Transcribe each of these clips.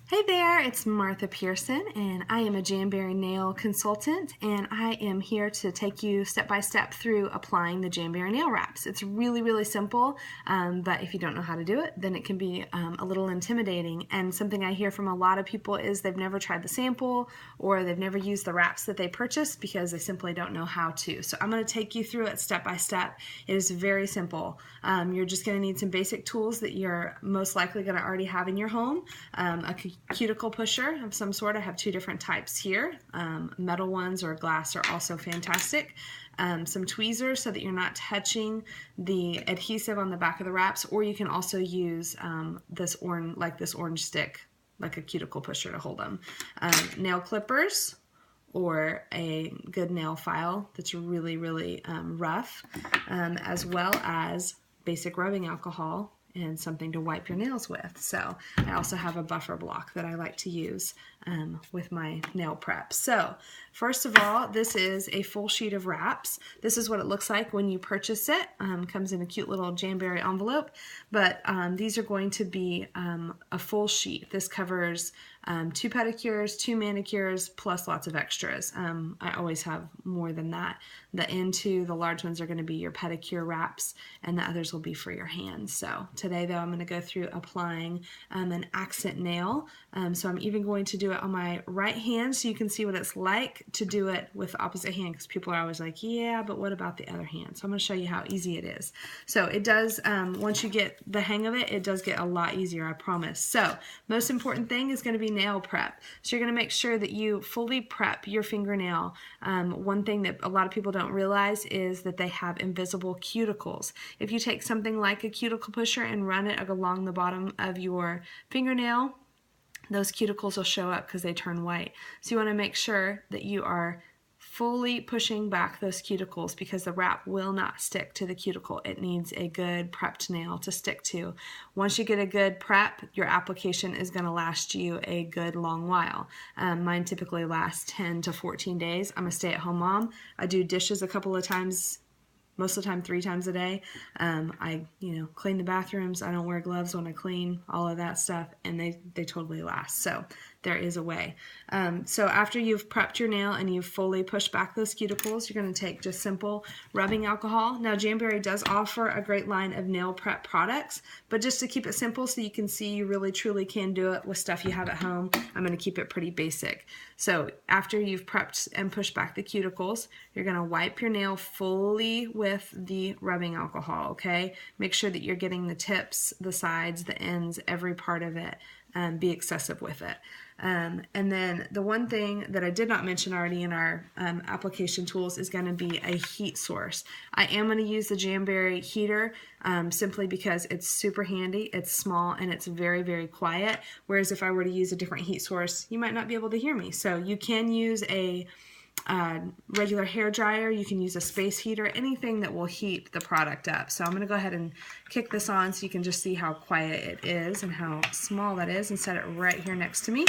Hey there, it's Martha Pearson, and I am a Jamberry nail consultant, and I am here to take you step by step through applying the Jamberry nail wraps. It's really, really simple, but if you don't know how to do it, then it can be a little intimidating. And something I hear from a lot of people is they've never tried the sample, or they've never used the wraps that they purchased because they simply don't know how to. So I'm going to take you through it step by step. It is very simple. You're just going to need some basic tools that you're most likely going to already have in your home. A cuticle pusher of some sort. I have two different types here. Metal ones or glass are also fantastic. Some tweezers so that you're not touching the adhesive on the back of the wraps, or you can also use this orange stick, like a cuticle pusher, to hold them. Nail clippers, or a good nail file that's really, really rough, as well as basic rubbing alcohol and something to wipe your nails with. So I also have a buffer block that I like to use with my nail prep. So first of all, this is a full sheet of wraps. This is what it looks like when you purchase it. Comes in a cute little Jamberry envelope, but these are going to be a full sheet. This covers 2 pedicures, 2 manicures, plus lots of extras. I always have more than that. The N2, the large ones, are going to be your pedicure wraps, and the others will be for your hands. So today, though, I'm going to go through applying an accent nail. So I'm even going to do it on my right hand so you can see what it's like to do it with the opposite hand, because people are always like, yeah, but what about the other hand? So I'm going to show you how easy it is. So it does, once you get the hang of it, it does get a lot easier, I promise. So most important thing is going to be nail prep. So you're going to make sure that you fully prep your fingernail. One thing that a lot of people don't realize is that they have invisible cuticles. If you take something like a cuticle pusher and run it along the bottom of your fingernail, those cuticles will show up because they turn white. So you want to make sure that you are fully pushing back those cuticles, because the wrap will not stick to the cuticle. It needs a good prepped nail to stick to. Once you get a good prep, your application is going to last you a good long while. Mine typically lasts 10 to 14 days. I'm a stay-at-home mom. I do dishes a couple of times, most of the time 3 times a day. I clean the bathrooms. I don't wear gloves when I clean, all of that stuff, and they totally last. So there is a way. So after you've prepped your nail and you've fully pushed back those cuticles, you're going to take just simple rubbing alcohol. Now, Jamberry does offer a great line of nail prep products, but just to keep it simple so you can see you really truly can do it with stuff you have at home, I'm going to keep it pretty basic. So after you've prepped and pushed back the cuticles, you're going to wipe your nail fully with the rubbing alcohol, okay? Make sure that you're getting the tips, the sides, the ends, every part of it. Be excessive with it. And then the one thing that I did not mention already in our application tools is going to be a heat source. I am going to use the Jamberry heater simply because it's super handy, it's small, and it's very, very quiet. Whereas if I were to use a different heat source, you might not be able to hear me. So you can use a regular hair dryer, you can use a space heater, anything that will heat the product up. So I'm going to go ahead and kick this on so you can just see how quiet it is and how small that is, and set it right here next to me.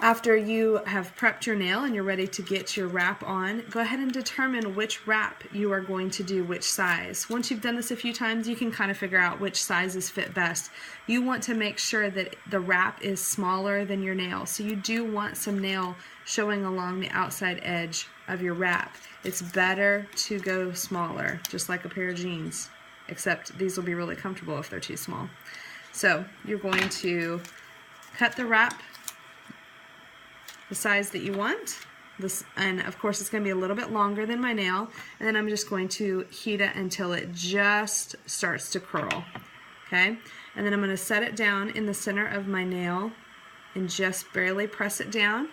After you have prepped your nail and you're ready to get your wrap on, go ahead and determine which wrap you are going to do, which size. Once you've done this a few times, you can kind of figure out which sizes fit best. You want to make sure that the wrap is smaller than your nail. So you do want some nail showing along the outside edge of your wrap. It's better to go smaller, just like a pair of jeans, except these will be really comfortable if they're too small. So you're going to cut the wrap the size that you want. And of course it's going to be a little bit longer than my nail, and then I'm just going to heat it until it just starts to curl. Okay, and then I'm going to set it down in the center of my nail and just barely press it down,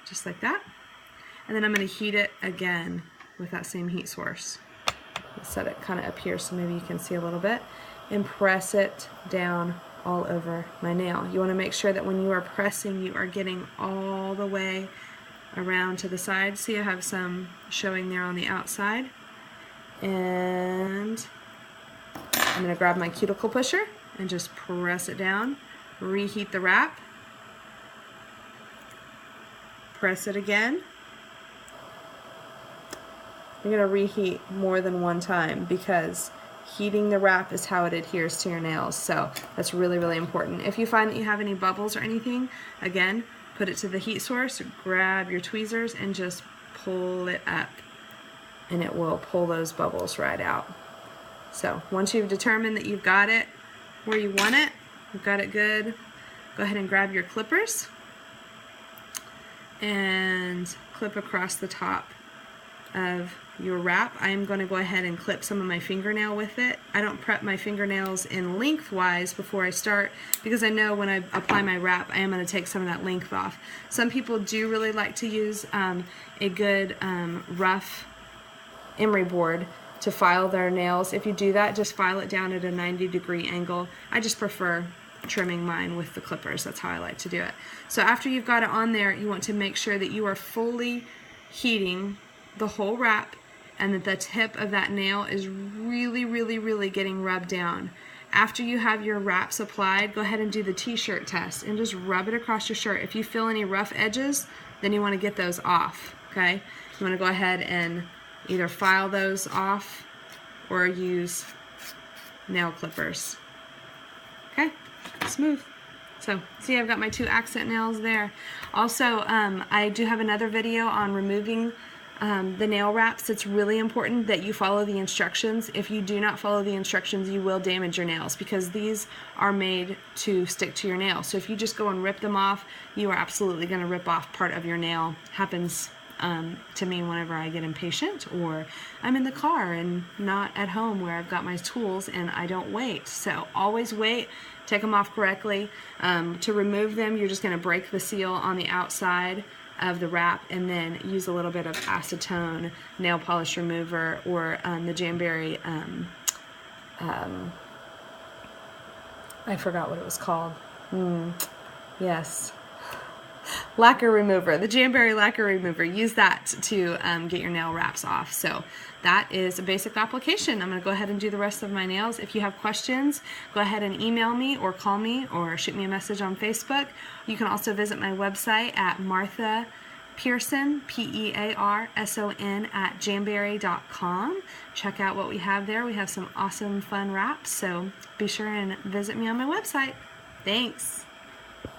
just like that. And then I'm going to heat it again with that same heat source. I'll set it kind of up here so maybe you can see a little bit, and press it down all over my nail. You want to make sure that when you are pressing, you are getting all the way around to the side. See, I have some showing there on the outside. And I'm going to grab my cuticle pusher and just press it down, reheat the wrap, press it again. You're going to reheat more than one time, because Heating the wrap is how it adheres to your nails, so that's really, really important. If you find that you have any bubbles or anything, again, put it to the heat source, grab your tweezers, and just pull it up, and it will pull those bubbles right out. So once you've determined that you've got it where you want it, you've got it good, go ahead and grab your clippers and clip across the top of your wrap. I am going to go ahead and clip some of my fingernail with it. I don't prep my fingernails in lengthwise before I start because I know when I apply my wrap I am going to take some of that length off. Some people do really like to use a good rough emery board to file their nails. If you do that, just file it down at a 90-degree angle. I just prefer trimming mine with the clippers. That's how I like to do it. So after you've got it on there, you want to make sure that you are fully heating the whole wrap and that the tip of that nail is really, really, really getting rubbed down. After you have your wraps applied, go ahead and do the t-shirt test and just rub it across your shirt. If you feel any rough edges, then you want to get those off, okay? You want to go ahead and either file those off or use nail clippers. Okay, smooth. So, see, I've got my 2 accent nails there. Also, I do have another video on removing the nail wraps. It's really important that you follow the instructions. If you do not follow the instructions, you will damage your nails because these are made to stick to your nail. So if you just go and rip them off, you are absolutely going to rip off part of your nail. Happens to me whenever I get impatient or I'm in the car and not at home where I've got my tools and I don't wait. So always wait, take them off correctly. To remove them, you're just going to break the seal on the outside of the wrap and then use a little bit of acetone nail polish remover or the Jamberry, I forgot what it was called. Yes. Lacquer remover, the Jamberry lacquer remover. Use that to get your nail wraps off. So that is a basic application. I'm going to go ahead and do the rest of my nails. If you have questions, go ahead and email me or call me or shoot me a message on Facebook. You can also visit my website at marthapearson, Pearson @jamberry.com. Check out what we have there. We have some awesome fun wraps, so be sure and visit me on my website. Thanks.